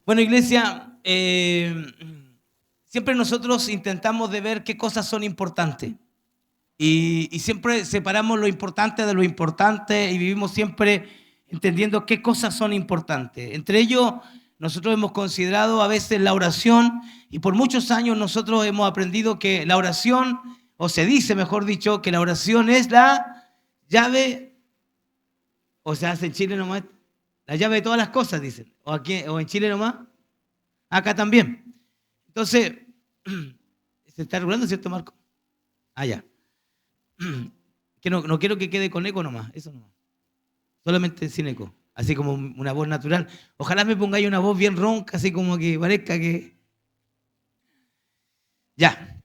Bueno, iglesia, siempre nosotros intentamos de ver qué cosas son importantes y siempre separamos lo importante de lo importante y vivimos siempre entendiendo qué cosas son importantes. Entre ellos, nosotros hemos considerado a veces la oración y por muchos años nosotros hemos aprendido que la oración, o se dice mejor dicho, que la oración es la llave, o se hace en Chile nomás, la llave de todas las cosas, dicen, o aquí o en Chile nomás, acá también. Entonces, se está regulando, ¿cierto, Marco? Ah, ya. Que no quiero que quede con eco nomás, eso nomás. Solamente sin eco, así como una voz natural. Ojalá me pongáis una voz bien ronca, así como que parezca que... Ya.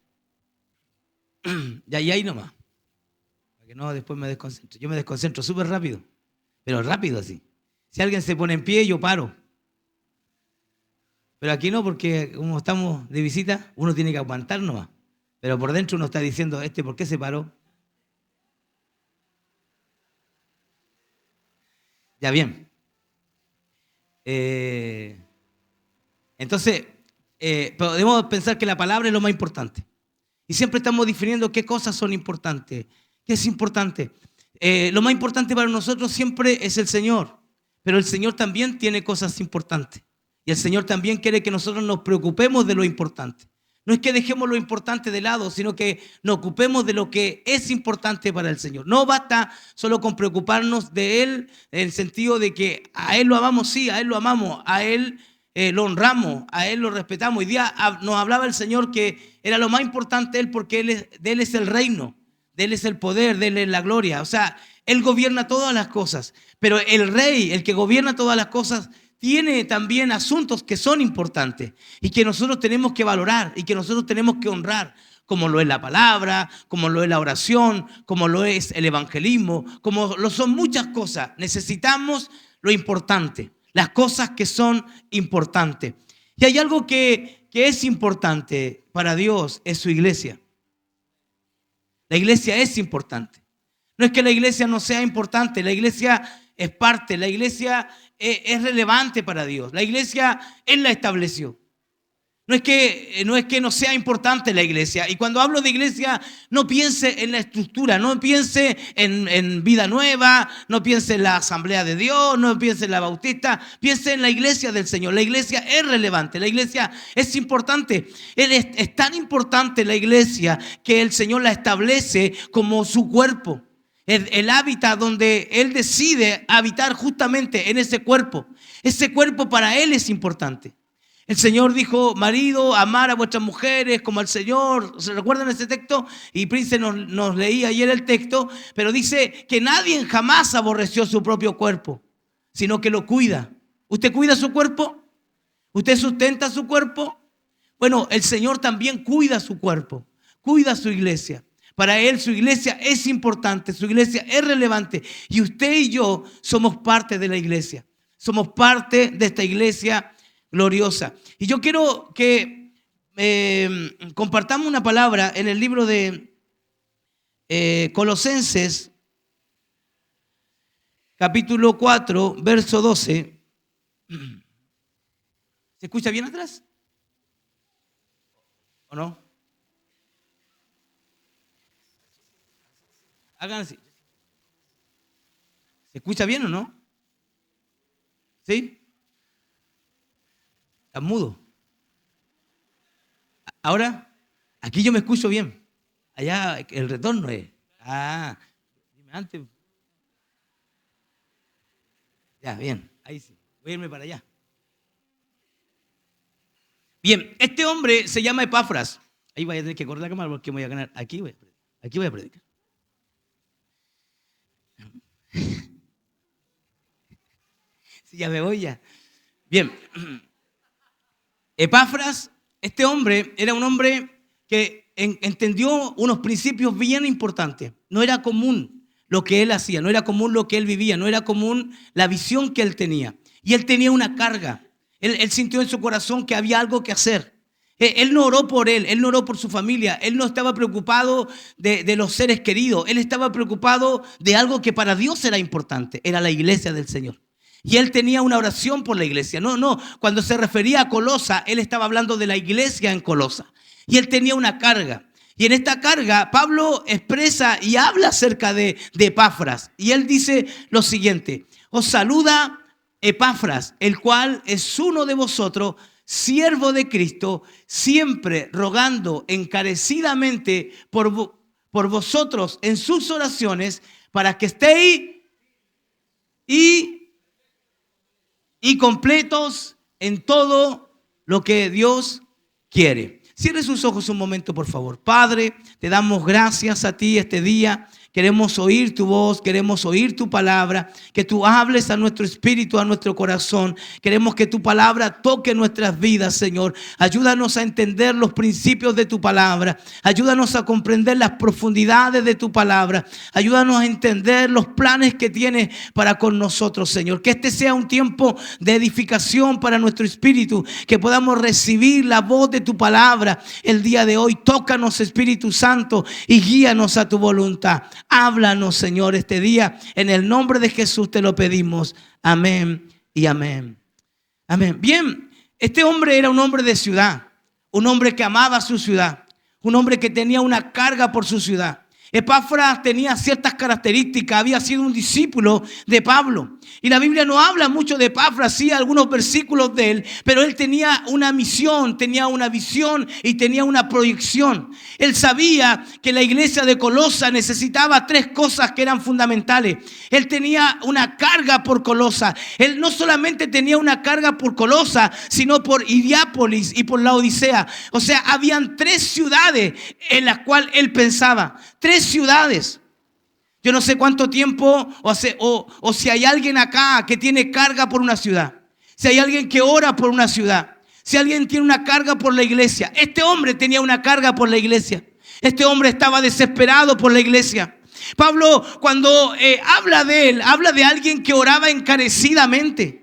Ya, y ahí nomás. Para que no después me desconcentro. Yo me desconcentro súper rápido, pero rápido así. Si alguien se pone en pie, yo paro. Pero aquí no, porque como estamos de visita, uno tiene que aguantar nomás. Pero por dentro uno está diciendo, ¿por qué se paró? Ya, bien. Entonces, podemos pensar que la palabra es lo más importante. Y siempre estamos definiendo qué cosas son importantes, qué es importante. Lo más importante para nosotros siempre es el Señor, pero el Señor también tiene cosas importantes. Y el Señor también quiere que nosotros nos preocupemos de lo importante. No es que dejemos lo importante de lado, sino que nos ocupemos de lo que es importante para el Señor. No basta solo con preocuparnos de Él en el sentido de que a Él lo amamos, sí, a Él lo amamos, a Él lo honramos, a Él lo respetamos. Hoy día nos hablaba el Señor que era lo más importante Él porque de Él es el reino, de Él es el poder, de Él es la gloria. O sea, Él gobierna todas las cosas, pero el Rey, el que gobierna todas las cosas, tiene también asuntos que son importantes y que nosotros tenemos que valorar y que nosotros tenemos que honrar, como lo es la palabra, como lo es la oración, como lo es el evangelismo, como lo son muchas cosas. Necesitamos lo importante, las cosas que son importantes. Y hay algo que es importante para Dios, es su iglesia. La iglesia es importante. No es que la iglesia no sea importante, la iglesia es parte, la iglesia es relevante para Dios. La iglesia Él la estableció. No es que no sea importante la iglesia. Y cuando hablo de iglesia, no piense en la estructura, no piense en Vida Nueva, no piense en la Asamblea de Dios, no piense en la Bautista, piense en la iglesia del Señor. La iglesia es relevante, la iglesia es importante. Es tan importante la iglesia que el Señor la establece como su cuerpo. El hábitat donde Él decide habitar justamente en ese cuerpo. Ese cuerpo para Él es importante. El Señor dijo, marido, amar a vuestras mujeres como al Señor. ¿Se recuerdan ese texto? Y Prince nos leía ayer el texto, pero dice que nadie jamás aborreció su propio cuerpo, sino que lo cuida. ¿Usted cuida su cuerpo? ¿Usted sustenta su cuerpo? Bueno, el Señor también cuida su cuerpo, cuida su iglesia. Para Él su iglesia es importante, su iglesia es relevante. Y usted y yo somos parte de la iglesia. Somos parte de esta iglesia gloriosa. Y yo quiero que compartamos una palabra en el libro de Colosenses, capítulo 4, verso 12. ¿Se escucha bien atrás? ¿O no? Hagan así. ¿Se escucha bien o no? ¿Sí? Está mudo. Ahora, aquí yo me escucho bien. Allá el retorno es. Ah, dime antes. Ya, bien. Ahí sí. Voy a irme para allá. Bien, este hombre se llama Epafras. Ahí voy a tener que correr la cámara porque voy a ganar. Aquí voy a predicar. Sí, ya me voy ya. Bien. Epafras, este hombre era un hombre que entendió unos principios bien importantes. No era común lo que él hacía, no era común lo que él vivía, no era común la visión que él tenía. Y él tenía una carga. Él sintió en su corazón que había algo que hacer. Él no oró por él no oró por su familia, él no estaba preocupado de los seres queridos, él estaba preocupado de algo que para Dios era importante, era la iglesia del Señor. Y él tenía una oración por la iglesia. No, cuando se refería a Colosa, él estaba hablando de la iglesia en Colosa. Y él tenía una carga. Y en esta carga, Pablo expresa y habla acerca de Epafras. Y él dice lo siguiente: os saluda Epafras, el cual es uno de vosotros, siervo de Cristo, siempre rogando encarecidamente por vosotros en sus oraciones, para que estéis y completos en todo lo que Dios quiere. Cierre sus ojos un momento, por favor. Padre, te damos gracias a ti este día. Queremos oír tu voz, queremos oír tu palabra, que tú hables a nuestro espíritu, a nuestro corazón. Queremos que tu palabra toque nuestras vidas, Señor. Ayúdanos a entender los principios de tu palabra. Ayúdanos a comprender las profundidades de tu palabra. Ayúdanos a entender los planes que tienes para con nosotros, Señor. Que este sea un tiempo de edificación para nuestro espíritu, que podamos recibir la voz de tu palabra el día de hoy. Tócanos, Espíritu Santo, y guíanos a tu voluntad. Háblanos, Señor, este día. En el nombre de Jesús te lo pedimos. Amén y amén. Amén. Bien, este hombre era un hombre de ciudad, un hombre que amaba su ciudad, un hombre que tenía una carga por su ciudad. Epafras tenía ciertas características, había sido un discípulo de Pablo. Y la Biblia no habla mucho de Epafras, sí, algunos versículos de él, pero él tenía una misión, tenía una visión y tenía una proyección. Él sabía que la iglesia de Colosa necesitaba tres cosas que eran fundamentales. Él tenía una carga por Colosa. Él no solamente tenía una carga por Colosa, sino por Hierápolis y por Laodicea. O sea, habían tres ciudades en las cuales él pensaba. Tres ciudades. Yo no sé cuánto tiempo o si hay alguien acá que tiene carga por una ciudad. Si hay alguien que ora por una ciudad. Si alguien tiene una carga por la iglesia. Este hombre tenía una carga por la iglesia. Este hombre estaba desesperado por la iglesia. Pablo, cuando habla de él, habla de alguien que oraba encarecidamente.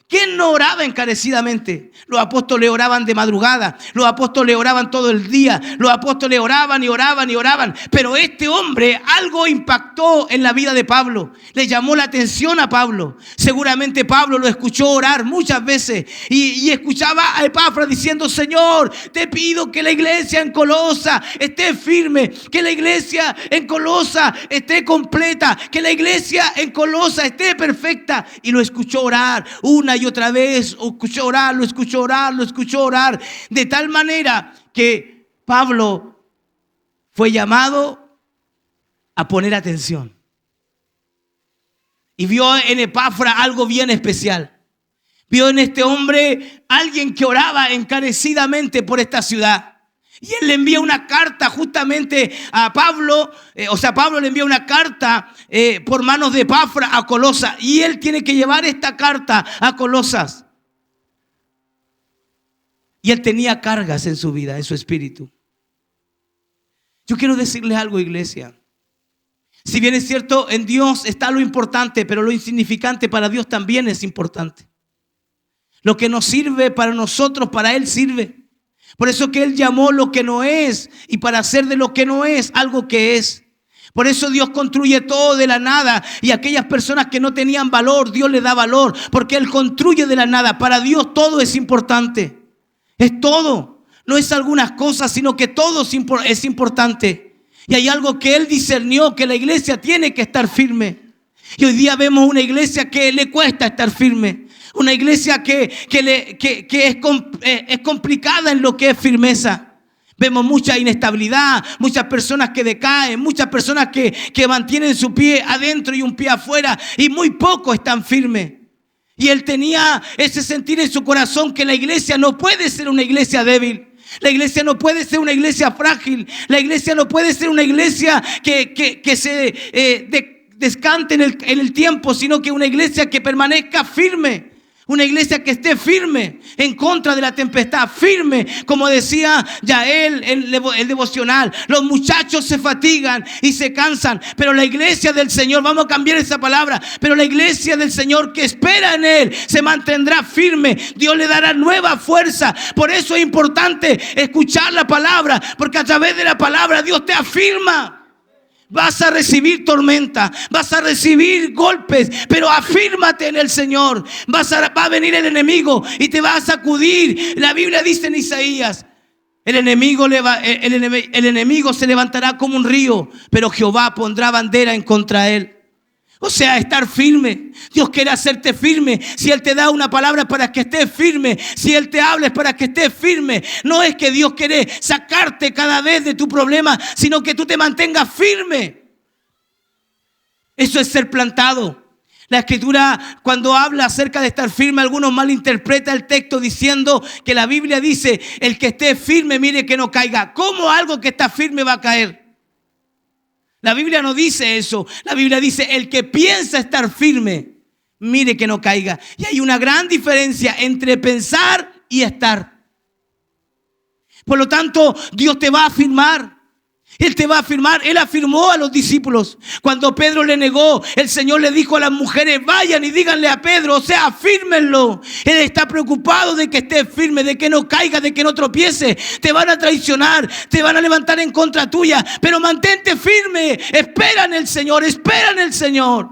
¿Quién no oraba encarecidamente? Los apóstoles oraban de madrugada. Los apóstoles oraban todo el día. Los apóstoles oraban y oraban y oraban. Pero este hombre, algo impactó en la vida de Pablo. Le llamó la atención a Pablo. Seguramente Pablo lo escuchó orar muchas veces. Y escuchaba a Epafras diciendo: Señor, te pido que la iglesia en Colosa esté firme. Que la iglesia en Colosa esté completa. Que la iglesia en Colosa esté perfecta. Y lo escuchó orar una y otra vez, lo escuchó orar, de tal manera que Pablo fue llamado a poner atención. Y vio en Epafras algo bien especial. Vio en este hombre alguien que oraba encarecidamente por esta ciudad. Y él le envía una carta justamente a Pablo, Pablo le envía una carta por manos de Epafras a Colosas. Y él tiene que llevar esta carta a Colosas. Y él tenía cargas en su vida, en su espíritu. Yo quiero decirles algo, iglesia. Si bien es cierto, en Dios está lo importante, pero lo insignificante para Dios también es importante. Lo que nos sirve para nosotros, para Él sirve. Por eso que Él llamó lo que no es, y para hacer de lo que no es algo que es. Por eso Dios construye todo de la nada, y aquellas personas que no tenían valor, Dios les da valor, porque Él construye de la nada. Para Dios todo es importante, es todo, no es algunas cosas, sino que todo es importante. Y hay algo que Él discernió, que la iglesia tiene que estar firme. Y hoy día vemos una iglesia que le cuesta estar firme. Una iglesia que es complicada en lo que es firmeza. Vemos mucha inestabilidad, muchas personas que decaen, muchas personas que mantienen su pie adentro y un pie afuera, y muy pocos están firmes. Y él tenía ese sentir en su corazón que la iglesia no puede ser una iglesia débil. La iglesia no puede ser una iglesia frágil. La iglesia no puede ser una iglesia que se descante en el tiempo, sino que una iglesia que permanezca firme. Una iglesia que esté firme en contra de la tempestad, firme, como decía Yael el devocional. Los muchachos se fatigan y se cansan, pero la iglesia del Señor, vamos a cambiar esa palabra, pero la iglesia del Señor que espera en Él se mantendrá firme. Dios le dará nueva fuerza. Por eso es importante escuchar la palabra, porque a través de la palabra Dios te afirma. Vas a recibir tormenta, vas a recibir golpes, pero afírmate en el Señor. Va a venir el enemigo y te va a sacudir. La Biblia dice en Isaías, el enemigo se levantará como un río, pero Jehová pondrá bandera en contra de él. O sea, estar firme. Dios quiere hacerte firme. Si Él te da una palabra para que estés firme, si Él te habla es para que estés firme. No es que Dios quiere sacarte cada vez de tu problema, sino que tú te mantengas firme. Eso es ser plantado. La Escritura, cuando habla acerca de estar firme, algunos malinterpretan el texto diciendo que la Biblia dice: el que esté firme, mire que no caiga. ¿Cómo algo que está firme va a caer? La Biblia no dice eso. La Biblia dice: el que piensa estar firme, mire que no caiga. Y hay una gran diferencia entre pensar y estar. Por lo tanto, Dios te va a afirmar. Él te va a afirmar. Él afirmó a los discípulos. Cuando Pedro le negó, el Señor le dijo a las mujeres: vayan y díganle a Pedro, o sea, afírmenlo. Él está preocupado de que estés firme, de que no caiga, de que no tropiece. Te van a traicionar, te van a levantar en contra tuya, pero mantente firme. Espera en el Señor, espera en el Señor.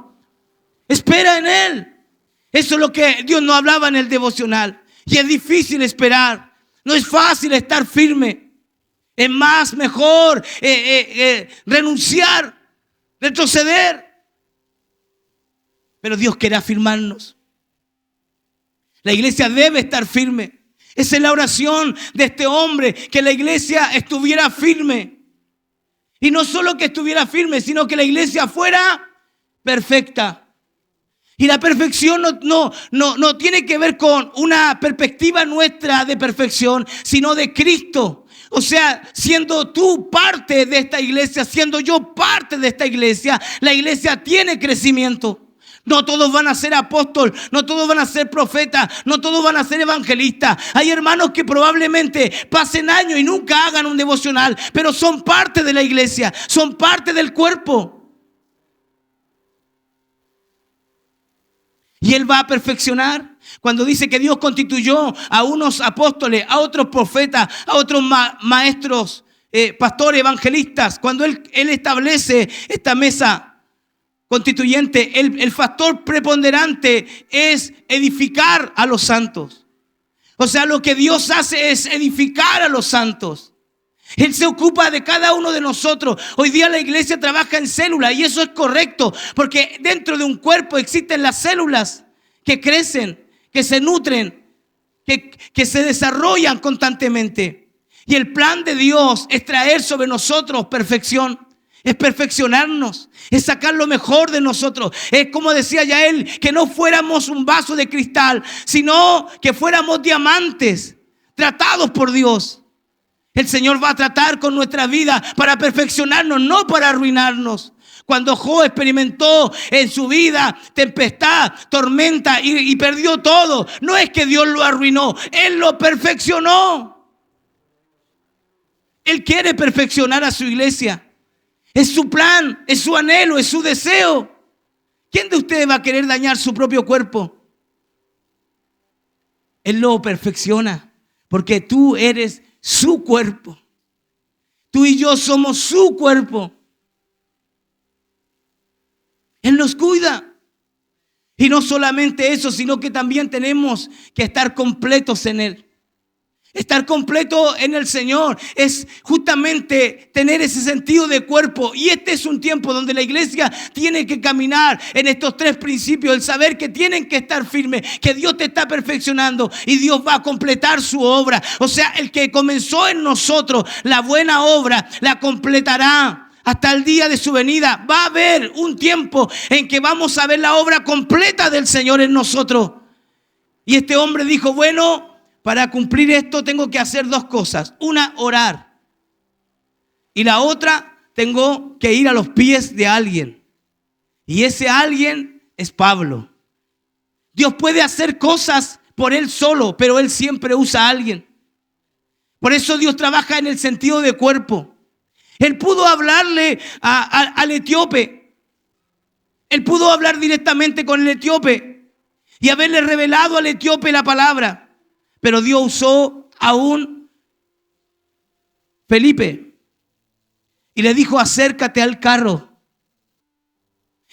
Espera en Él. Eso es lo que Dios nos hablaba en el devocional. Y es difícil esperar. No es fácil estar firme. Es más, mejor renunciar, retroceder. Pero Dios quiere afirmarnos. La iglesia debe estar firme. Esa es la oración de este hombre, que la iglesia estuviera firme. Y no solo que estuviera firme, sino que la iglesia fuera perfecta. Y la perfección no tiene que ver con una perspectiva nuestra de perfección, sino de Cristo. O sea, siendo tú parte de esta iglesia, siendo yo parte de esta iglesia, la iglesia tiene crecimiento. No todos van a ser apóstoles, no todos van a ser profetas, no todos van a ser evangelistas. Hay hermanos que probablemente pasen años y nunca hagan un devocional, pero son parte de la iglesia, son parte del cuerpo. Y Él va a perfeccionar. Cuando dice que Dios constituyó a unos apóstoles, a otros profetas, a otros maestros, pastores, evangelistas, cuando Él establece esta mesa constituyente, el factor preponderante es edificar a los santos. O sea, lo que Dios hace es edificar a los santos. Él se ocupa de cada uno de nosotros. Hoy día la iglesia trabaja en células y eso es correcto, porque dentro de un cuerpo existen las células que crecen, que se nutren, que se desarrollan constantemente. Y el plan de Dios es traer sobre nosotros perfección, es perfeccionarnos, es sacar lo mejor de nosotros. Es como decía Yael, que no fuéramos un vaso de cristal, sino que fuéramos diamantes tratados por Dios. El Señor va a tratar con nuestra vida para perfeccionarnos, no para arruinarnos. Cuando Job experimentó en su vida tempestad, tormenta y perdió todo, no es que Dios lo arruinó, Él lo perfeccionó. Él quiere perfeccionar a su iglesia. Es su plan, es su anhelo, es su deseo. ¿Quién de ustedes va a querer dañar su propio cuerpo? Él lo perfecciona porque tú eres su cuerpo. Tú y yo somos su cuerpo. Él nos cuida. Y no solamente eso, sino que también tenemos que estar completos en Él. Estar completo en el Señor es justamente tener ese sentido de cuerpo. Y este es un tiempo donde la iglesia tiene que caminar en estos tres principios. El saber que tienen que estar firmes, que Dios te está perfeccionando y Dios va a completar su obra. O sea, el que comenzó en nosotros la buena obra, la completará hasta el día de su venida. Va a haber un tiempo en que vamos a ver la obra completa del Señor en nosotros. Y este hombre dijo: bueno, para cumplir esto tengo que hacer dos cosas. Una, orar. Y la otra, tengo que ir a los pies de alguien. Y ese alguien es Pablo. Dios puede hacer cosas por Él solo, pero Él siempre usa a alguien. Por eso Dios trabaja en el sentido de cuerpo. Él pudo hablarle al etíope. Él pudo hablar directamente con el etíope y haberle revelado al etíope la palabra. Pero Dios usó a un Felipe y le dijo: acércate al carro.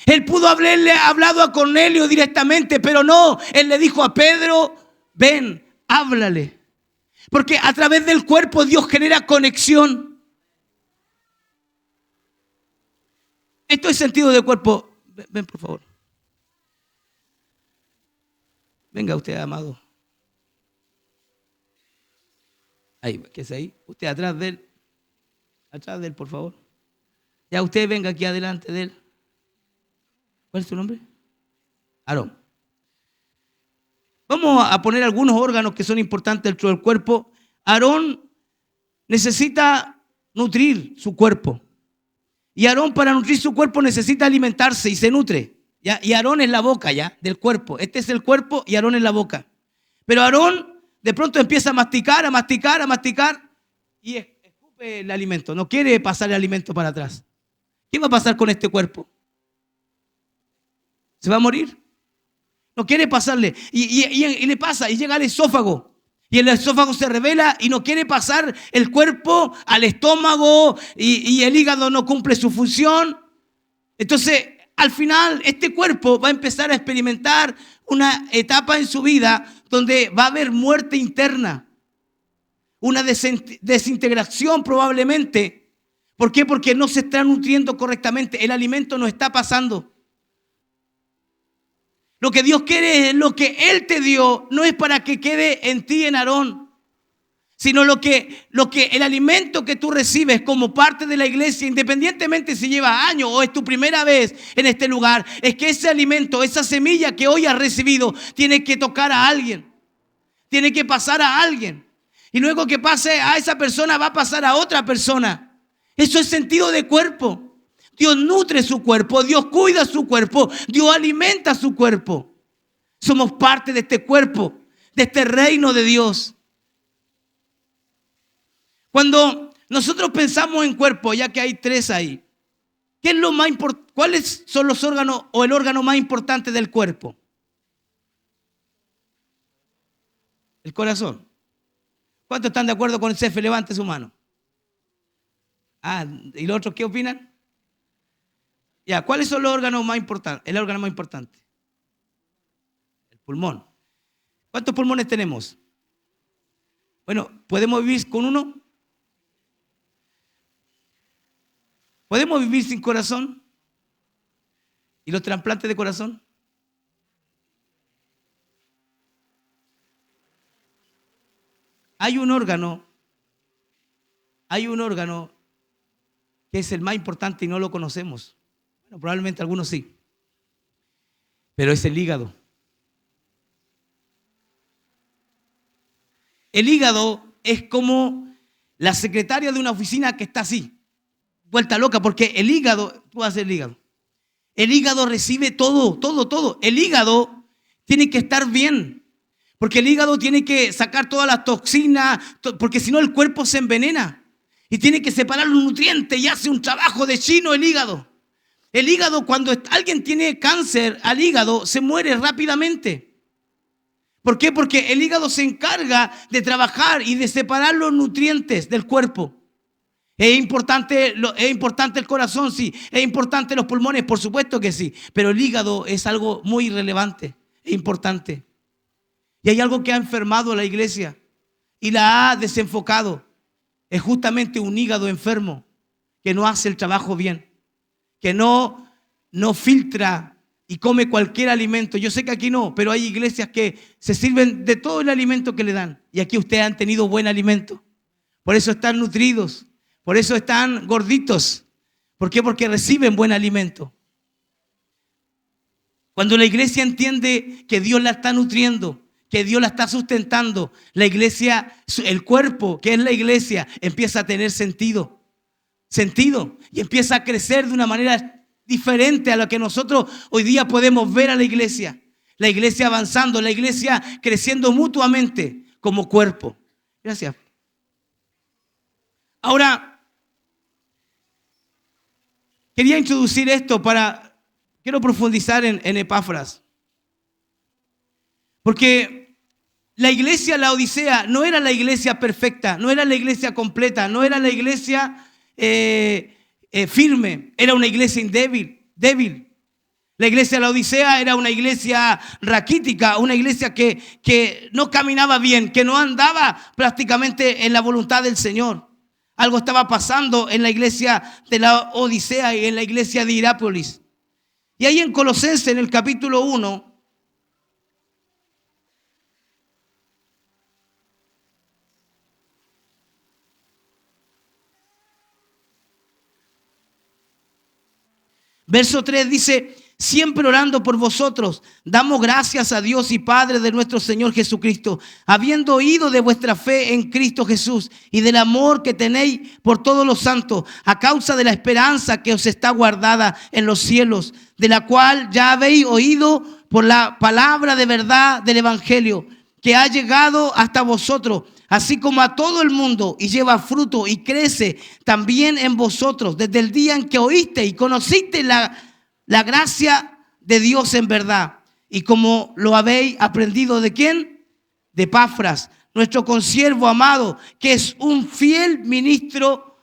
Él pudo haberle hablado a Cornelio directamente, pero no. Él le dijo a Pedro, ven, háblale. Porque a través del cuerpo Dios genera conexión. Esto es sentido del cuerpo. Ven, por favor. Venga usted, amado. Ahí, ¿qué es ahí? Usted atrás de él. Atrás de él, por favor. Ya usted venga aquí adelante de él. ¿Cuál es tu nombre? Aarón. Vamos a poner algunos órganos que son importantes dentro del cuerpo. Aarón necesita nutrir su cuerpo. Y Aarón, para nutrir su cuerpo, necesita alimentarse y se nutre. ¿Ya? Y Aarón es la boca ya del cuerpo. Este es el cuerpo y Aarón es la boca. Pero Aarón de pronto empieza a masticar y escupe el alimento. No quiere pasar el alimento para atrás. ¿Qué va a pasar con este cuerpo? ¿Se va a morir? No quiere pasarle. Y le pasa, y llega al esófago. Y el esófago se revela y no quiere pasar el cuerpo al estómago y el hígado no cumple su función. Entonces, al final, este cuerpo va a empezar a experimentar una etapa en su vida donde va a haber muerte interna. Una desintegración probablemente. ¿Por qué? Porque no se está nutriendo correctamente. El alimento no está pasando. Lo que Dios quiere es lo que Él te dio, no es para que quede en ti, en Aarón, sino lo que el alimento que tú recibes como parte de la iglesia, independientemente si lleva años o es tu primera vez en este lugar, es que ese alimento, esa semilla que hoy has recibido, tiene que tocar a alguien, tiene que pasar a alguien. Y luego que pase a esa persona, va a pasar a otra persona. Eso es sentido de cuerpo. Dios nutre su cuerpo, Dios cuida su cuerpo, Dios alimenta su cuerpo. Somos parte de este cuerpo, de este reino de Dios. Cuando nosotros pensamos en cuerpo, ya que hay tres ahí, ¿qué es lo más importante? ¿Cuáles son los órganos o el órgano más importante del cuerpo? El corazón. ¿Cuántos están de acuerdo con el CF? Levante su mano. ¿Y los otros qué opinan? Ya, ¿cuáles son los órganos más importantes? El órgano más importante. El pulmón. ¿Cuántos pulmones tenemos? Bueno, ¿podemos vivir con uno? ¿Podemos vivir sin corazón? ¿Y los trasplantes de corazón? Hay un órgano que es el más importante y no lo conocemos. Bueno, probablemente algunos sí, pero es el hígado. El hígado es como la secretaria de una oficina que está así, vuelta loca, porque el hígado, tú haces el hígado. El hígado recibe todo. El hígado tiene que estar bien, porque el hígado tiene que sacar todas las toxinas, porque si no el cuerpo se envenena. Y tiene que separar los nutrientes y hace un trabajo de chino el hígado. El hígado, cuando alguien tiene cáncer al hígado, se muere rápidamente. ¿Por qué? Porque el hígado se encarga de trabajar y de separar los nutrientes del cuerpo. ¿Es importante el corazón? Sí. ¿Es importante los pulmones? Por supuesto que sí. Pero el hígado es algo muy relevante, es importante. Y hay algo que ha enfermado a la iglesia y la ha desenfocado. Es justamente un hígado enfermo que no hace el trabajo bien, que no filtra y come cualquier alimento. Yo sé que aquí no, pero hay iglesias que se sirven de todo el alimento que le dan. Y aquí ustedes han tenido buen alimento. Por eso están nutridos, por eso están gorditos. ¿Por qué? Porque reciben buen alimento. Cuando la iglesia entiende que Dios la está nutriendo, que Dios la está sustentando, la iglesia, el cuerpo que es la iglesia, empieza a tener sentido y empieza a crecer de una manera diferente a lo que nosotros hoy día podemos ver a la iglesia avanzando, la iglesia creciendo mutuamente como cuerpo. Gracias. Ahora, quería introducir esto quiero profundizar en Epafras. Porque la iglesia Laodicea no era la iglesia perfecta, no era la iglesia completa, no era la iglesia firme, era una iglesia débil. La iglesia de la Odisea era una iglesia raquítica, una iglesia que no caminaba bien, que no andaba prácticamente en la voluntad del Señor. Algo estaba pasando en la iglesia de la Odisea y en la iglesia de Hierápolis. Y ahí en Colosenses, en el capítulo 1, verso 3 dice: siempre orando por vosotros, damos gracias a Dios y Padre de nuestro Señor Jesucristo, habiendo oído de vuestra fe en Cristo Jesús y del amor que tenéis por todos los santos, a causa de la esperanza que os está guardada en los cielos, de la cual ya habéis oído por la palabra de verdad del Evangelio, que ha llegado hasta vosotros, así como a todo el mundo, y lleva fruto y crece también en vosotros, desde el día en que oíste y conociste la gracia de Dios en verdad. Y como lo habéis aprendido, ¿de quién? De Epafras, nuestro consiervo amado, que es un fiel ministro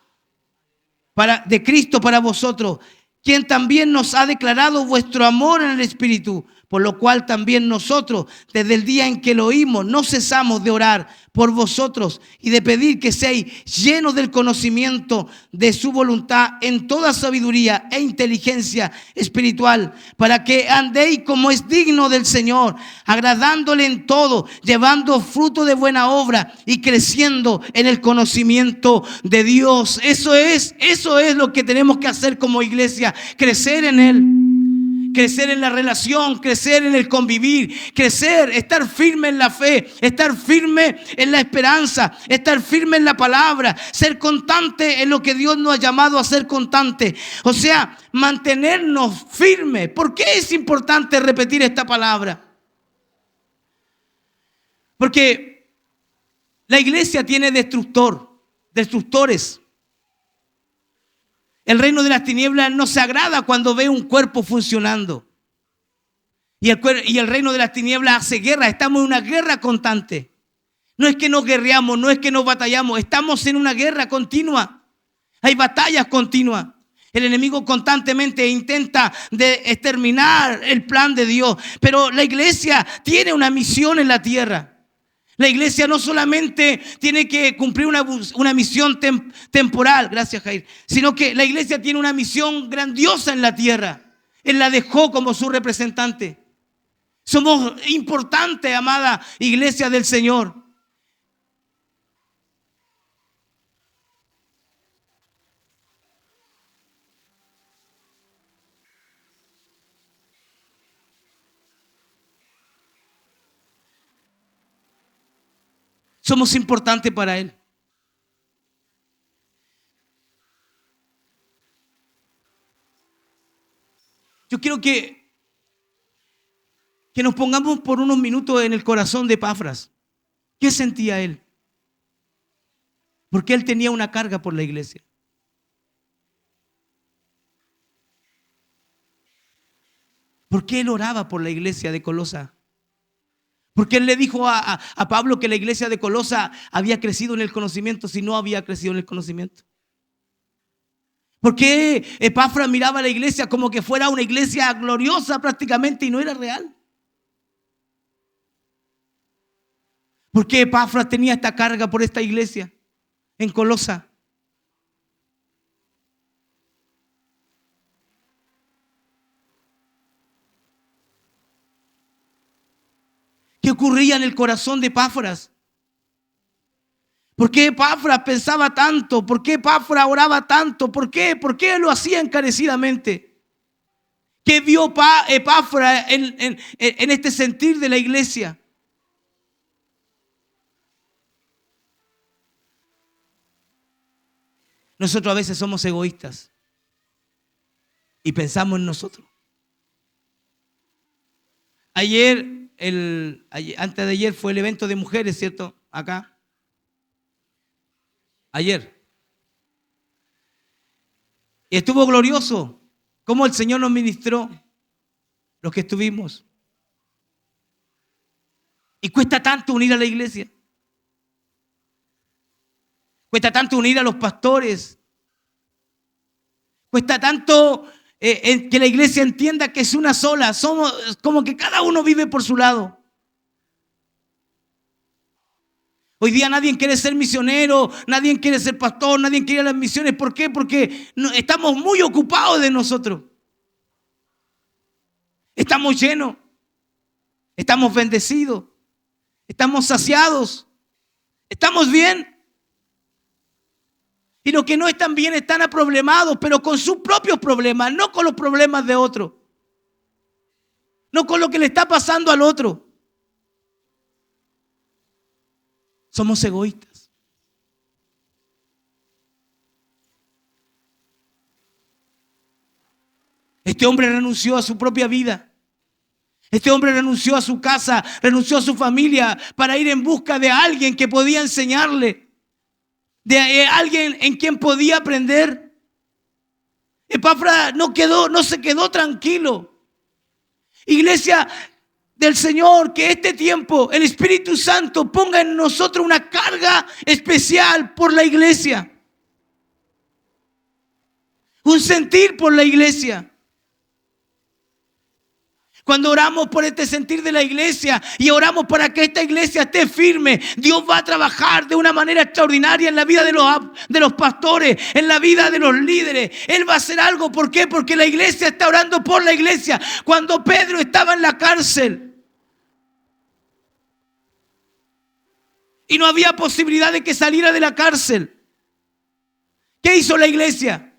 de Cristo para vosotros, quien también nos ha declarado vuestro amor en el Espíritu, por lo cual también nosotros, desde el día en que lo oímos, no cesamos de orar por vosotros y de pedir que seáis llenos del conocimiento de su voluntad en toda sabiduría e inteligencia espiritual, para que andéis como es digno del Señor, agradándole en todo, llevando fruto de buena obra y creciendo en el conocimiento de Dios. Eso es lo que tenemos que hacer como iglesia, crecer en Él. Crecer en la relación, crecer en el convivir, crecer, estar firme en la fe, estar firme en la esperanza, estar firme en la palabra, ser constante en lo que Dios nos ha llamado a ser constante. O sea, mantenernos firmes. ¿Por qué es importante repetir esta palabra? Porque la iglesia tiene destructores. El reino de las tinieblas no se agrada cuando ve un cuerpo funcionando. Y el reino de las tinieblas hace guerra. Estamos en una guerra constante. No es que nos guerreamos, no es que nos batallamos. Estamos en una guerra continua. Hay batallas continuas. El enemigo constantemente intenta exterminar el plan de Dios. Pero la iglesia tiene una misión en la tierra. La iglesia no solamente tiene que cumplir una misión temporal, gracias Jair, sino que la iglesia tiene una misión grandiosa en la tierra. Él la dejó como su representante. Somos importantes, amada iglesia del Señor. Somos importantes para Él. Yo quiero que nos pongamos por unos minutos en el corazón de Epafras. ¿Qué sentía él? Porque él tenía una carga por la iglesia. ¿Por qué él oraba por la iglesia de Colosa? Porque él le dijo a Pablo que la iglesia de Colosa había crecido en el conocimiento si no había crecido en el conocimiento. ¿Por qué Epafras miraba a la iglesia como que fuera una iglesia gloriosa prácticamente y no era real? ¿Por qué Epafras tenía esta carga por esta iglesia en Colosa? ¿Qué ocurría en el corazón de Epafras? ¿Por qué Epafras pensaba tanto? ¿Por qué Epafras oraba tanto? ¿Por qué? ¿Por qué lo hacía encarecidamente? ¿Qué vio Epafras en este sentir de la iglesia? Nosotros a veces somos egoístas y pensamos en nosotros. Antes de ayer fue el evento de mujeres, ¿cierto? Acá. Ayer. Y estuvo glorioso. Cómo el Señor nos ministró, los que estuvimos. Y cuesta tanto unir a la iglesia. Cuesta tanto unir a los pastores. Cuesta tanto que la iglesia entienda que es una sola. Somos como que cada uno vive por su lado. Hoy día nadie quiere ser misionero, nadie quiere ser pastor, nadie quiere ir a las misiones. ¿Por qué? Porque estamos muy ocupados de nosotros. Estamos llenos, estamos bendecidos, estamos saciados, estamos bien. Y los que no están bien están aproblemados, pero con sus propios problemas, no con los problemas de otro. No con lo que le está pasando al otro. Somos egoístas. Este hombre renunció a su propia vida. Este hombre renunció a su casa, renunció a su familia para ir en busca de alguien que podía enseñarle, de alguien en quien podía aprender. Epafras no se quedó tranquilo. Iglesia del Señor, que este tiempo el Espíritu Santo ponga en nosotros una carga especial por la iglesia, un sentir por la iglesia. Cuando oramos por este sentir de la iglesia y oramos para que esta iglesia esté firme, Dios va a trabajar de una manera extraordinaria en la vida de los pastores, en la vida de los líderes. Él va a hacer algo. ¿Por qué? Porque la iglesia está orando por la iglesia. Cuando Pedro estaba en la cárcel y no había posibilidad de que saliera de la cárcel, ¿qué hizo la iglesia?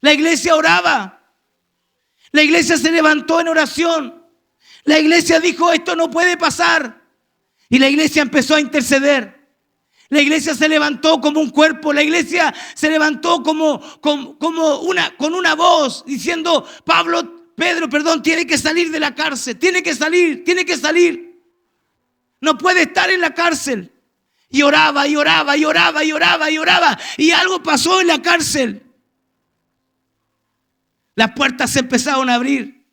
La iglesia oraba. La iglesia se levantó en oración. La iglesia dijo: esto no puede pasar. Y la iglesia empezó a interceder. La iglesia se levantó como un cuerpo. La iglesia se levantó con una voz diciendo: Pedro, tiene que salir de la cárcel. Tiene que salir. No puede estar en la cárcel. Y oraba, y oraba, y oraba, y oraba, y oraba. Y algo pasó en la cárcel. Las puertas se empezaron a abrir.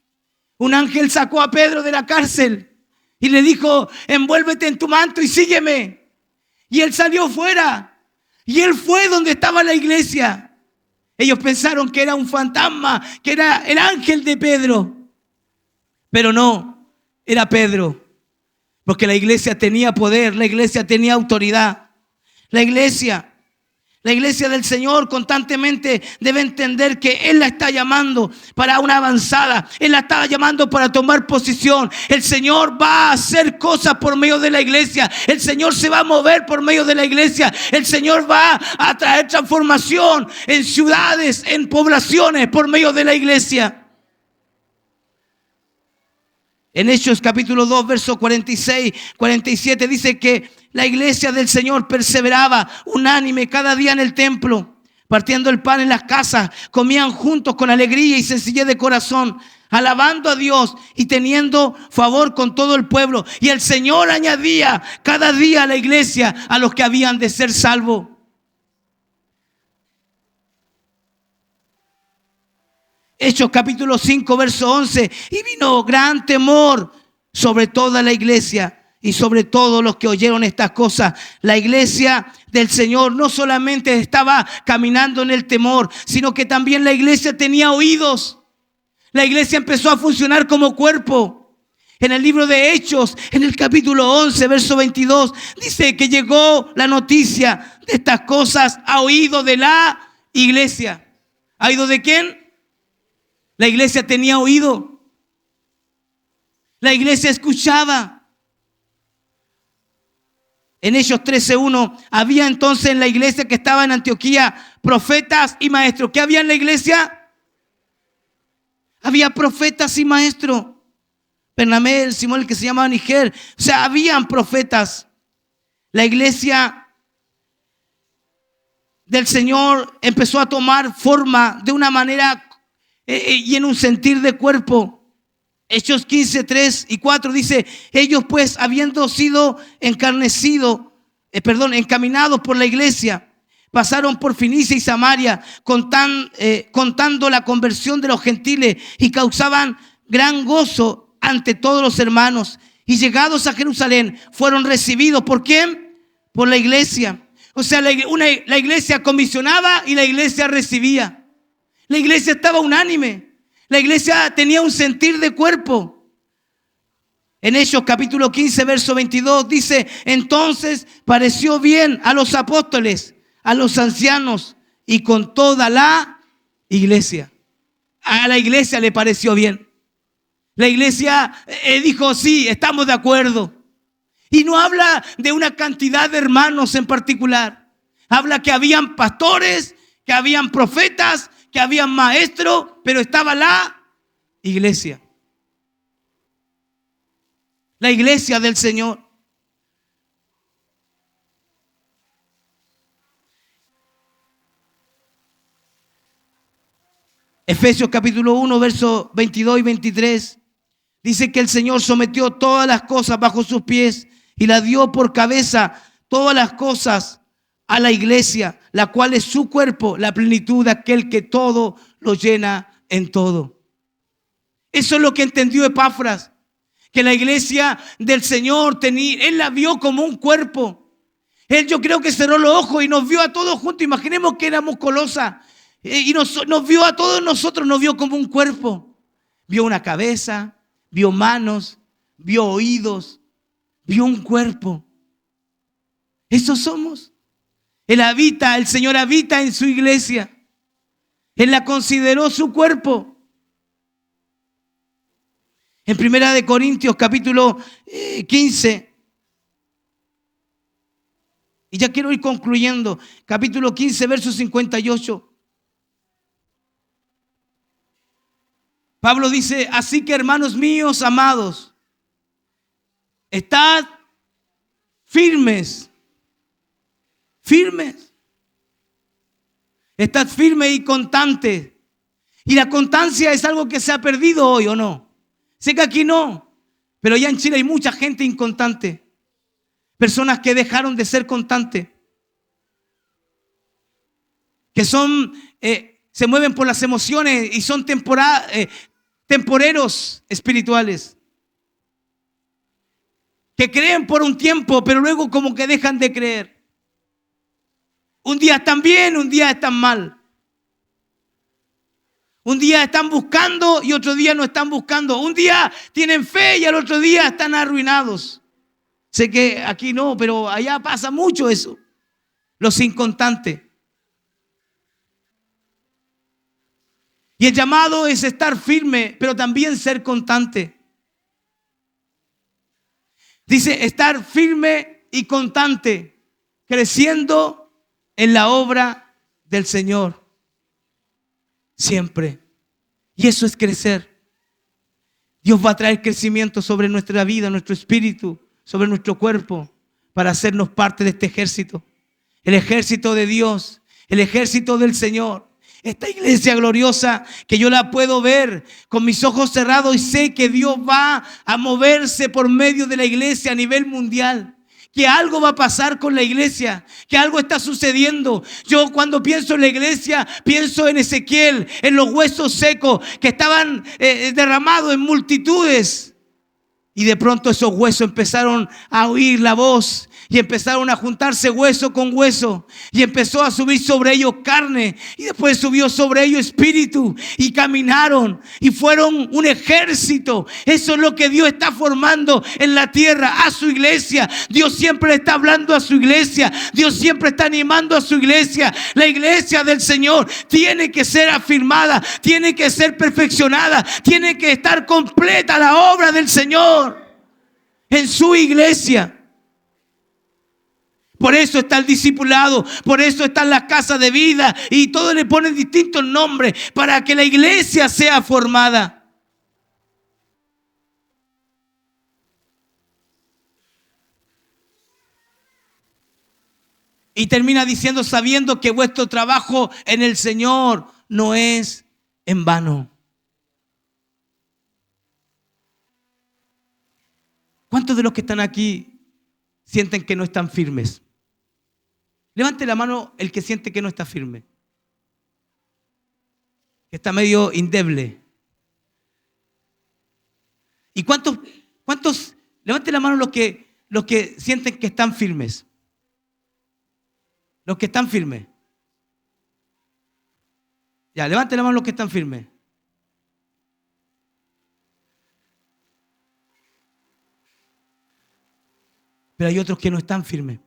Un ángel sacó a Pedro de la cárcel y le dijo: envuélvete en tu manto y sígueme. Y él salió fuera. Y él fue donde estaba la iglesia. Ellos pensaron que era un fantasma, que era el ángel de Pedro. Pero no, era Pedro. Porque la iglesia tenía poder, la iglesia tenía autoridad. La iglesia del Señor constantemente debe entender que Él la está llamando para una avanzada. Él la está llamando para tomar posición. El Señor va a hacer cosas por medio de la iglesia. El Señor se va a mover por medio de la iglesia. El Señor va a traer transformación en ciudades, en poblaciones por medio de la iglesia. En Hechos capítulo 2, versos 46, 47 dice que la iglesia del Señor perseveraba unánime cada día en el templo, partiendo el pan en las casas, comían juntos con alegría y sencillez de corazón, alabando a Dios y teniendo favor con todo el pueblo. Y el Señor añadía cada día a la iglesia a los que habían de ser salvos. Hechos capítulo 5, verso 11. Y vino gran temor sobre toda la iglesia y sobre todos los que oyeron estas cosas. La iglesia del Señor no solamente estaba caminando en el temor, sino que también la iglesia tenía oídos. La iglesia empezó a funcionar como cuerpo. En el libro de Hechos, en el capítulo 11, verso 22, dice que llegó la noticia de estas cosas a oído de la iglesia. ¿A oído de quién? La iglesia tenía oído. La iglesia escuchaba. En Hechos 13:1 había entonces en la iglesia que estaba en Antioquía profetas y maestros. ¿Qué había en la iglesia? Había profetas y maestros. Bernabé, Simón, el que se llamaba Niger. O sea, habían profetas. La iglesia del Señor empezó a tomar forma de una manera y en un sentir de cuerpo. Hechos 15, 3 y 4 dice: ellos pues, habiendo sido encaminados por la iglesia, pasaron por Fenicia y Samaria, contando la conversión de los gentiles, y causaban gran gozo ante todos los hermanos. Y llegados a Jerusalén, fueron recibidos. ¿Por quién? Por la iglesia. O sea, la iglesia comisionaba y la iglesia recibía. La iglesia estaba unánime. La iglesia tenía un sentir de cuerpo. En Hechos capítulo 15, verso 22 dice: entonces pareció bien a los apóstoles, a los ancianos y con toda la iglesia. A la iglesia le pareció bien. La iglesia dijo: sí, estamos de acuerdo. Y no habla de una cantidad de hermanos en particular. Habla que habían pastores, que habían profetas, que habían maestros, pero estaba la iglesia. La iglesia del Señor. Efesios capítulo 1, versos 22 y 23. Dice que el Señor sometió todas las cosas bajo sus pies y la dio por cabeza todas las cosas a la iglesia, la cual es su cuerpo, la plenitud de aquel que todo lo llena en todo. Eso es lo que entendió Epafras, que la iglesia del Señor él la vio como un cuerpo. Él, yo creo que cerró los ojos y nos vio a todos juntos. Imaginemos que éramos Colosas y nos vio a todos nosotros, nos vio como un cuerpo. Vio una cabeza, vio manos, vio oídos, vio un cuerpo. Eso somos. El Señor habita en su iglesia. Él la consideró su cuerpo. En Primera de Corintios capítulo 15, y ya quiero ir concluyendo, capítulo 15, verso 58. Pablo dice: así que, hermanos míos amados, estad firmes. Estad firmes y constantes. Y la constancia es algo que se ha perdido hoy, ¿o no? Sé que aquí no, pero allá en Chile hay mucha gente inconstante. Personas que dejaron de ser constantes. Que se mueven por las emociones y son temporeros espirituales. Que creen por un tiempo, pero luego como que dejan de creer. Un día están bien, un día están mal. Un día están buscando y otro día no están buscando. Un día tienen fe y al otro día están arruinados. Sé que aquí no, pero allá pasa mucho eso. Los inconstantes. Y el llamado es estar firme, pero también ser constante. Dice: estar firme y constante, creciendo en la obra del Señor. Siempre. Y eso es crecer. Dios va a traer crecimiento sobre nuestra vida, nuestro espíritu, sobre nuestro cuerpo, para hacernos parte de este ejército. El ejército de Dios, el ejército del Señor. Esta iglesia gloriosa que yo la puedo ver con mis ojos cerrados y sé que Dios va a moverse por medio de la iglesia a nivel mundial. Que algo va a pasar con la iglesia, que algo está sucediendo. Yo cuando pienso en la iglesia, pienso en Ezequiel, en los huesos secos que estaban derramados en multitudes. Y de pronto esos huesos empezaron a oír la voz y empezaron a juntarse hueso con hueso. Y empezó a subir sobre ellos carne. Y después subió sobre ellos espíritu. Y caminaron y fueron un ejército. Eso es lo que Dios está formando en la tierra a su iglesia. Dios siempre está hablando a su iglesia. Dios siempre está animando a su iglesia. La iglesia del Señor tiene que ser afirmada. Tiene que ser perfeccionada. Tiene que estar completa la obra del Señor en su iglesia. Por eso está el discipulado, por eso están las casas de vida y todos le ponen distintos nombres para que la iglesia sea formada. Y termina diciendo: sabiendo que vuestro trabajo en el Señor no es en vano. ¿Cuántos de los que están aquí sienten que no están firmes? Levante la mano el que siente que no está firme, que está medio endeble. ¿Y cuántos? Levante la mano los que sienten que están firmes. Los que están firmes. Ya, levanten la mano los que están firmes. Pero hay otros que no están firmes,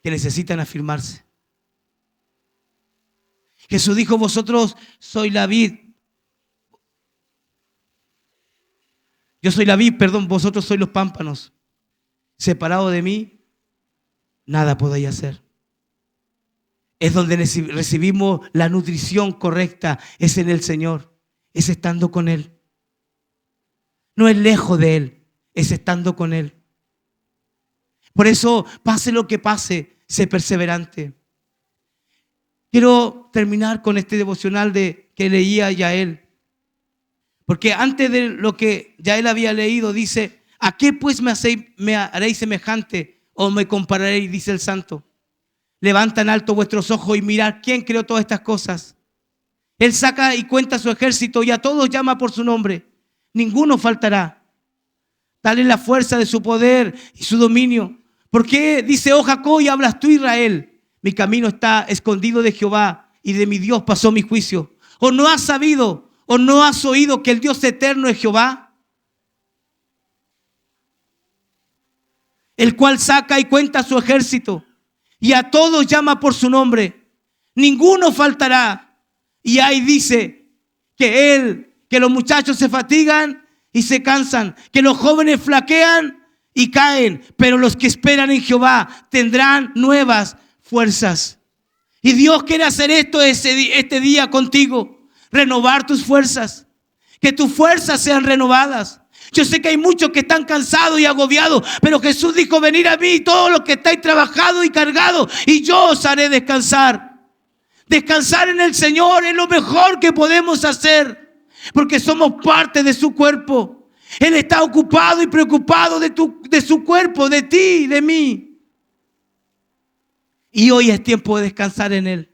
que necesitan afirmarse. Jesús dijo, vosotros sois la vid. Yo soy la vid, perdón, vosotros sois los pámpanos. Separado de mí, nada podéis hacer. Es donde recibimos la nutrición correcta, es en el Señor, es estando con Él. No es lejos de Él, es estando con Él. Por eso, pase lo que pase, sé perseverante. Quiero terminar con este devocional que leía Yael. Porque antes de lo que Yael había leído, dice, ¿a qué pues me haréis semejante o me compararéis? Dice el santo. Levantan alto vuestros ojos y mirad quién creó todas estas cosas. Él saca y cuenta su ejército y a todos llama por su nombre. Ninguno faltará. Tal es la fuerza de su poder y su dominio. ¿Por qué dice, oh Jacob, y hablas tú, Israel? Mi camino está escondido de Jehová y de mi Dios pasó mi juicio. ¿O no has sabido o no has oído que el Dios eterno es Jehová? El cual saca y cuenta su ejército y a todos llama por su nombre. Ninguno faltará. Y ahí dice que los muchachos se fatigan y se cansan, que los jóvenes flaquean y caen, pero los que esperan en Jehová tendrán nuevas fuerzas. Y Dios quiere hacer esto este día contigo, renovar tus fuerzas, que tus fuerzas sean renovadas. Yo sé que hay muchos que están cansados y agobiados, pero Jesús dijo, venid a mí todos los que estáis trabajados y cargados y yo os haré descansar. Descansar en el Señor es lo mejor que podemos hacer, porque somos parte de su cuerpo. Él está ocupado y preocupado de su cuerpo, de ti, de mí. Y hoy es tiempo de descansar en Él.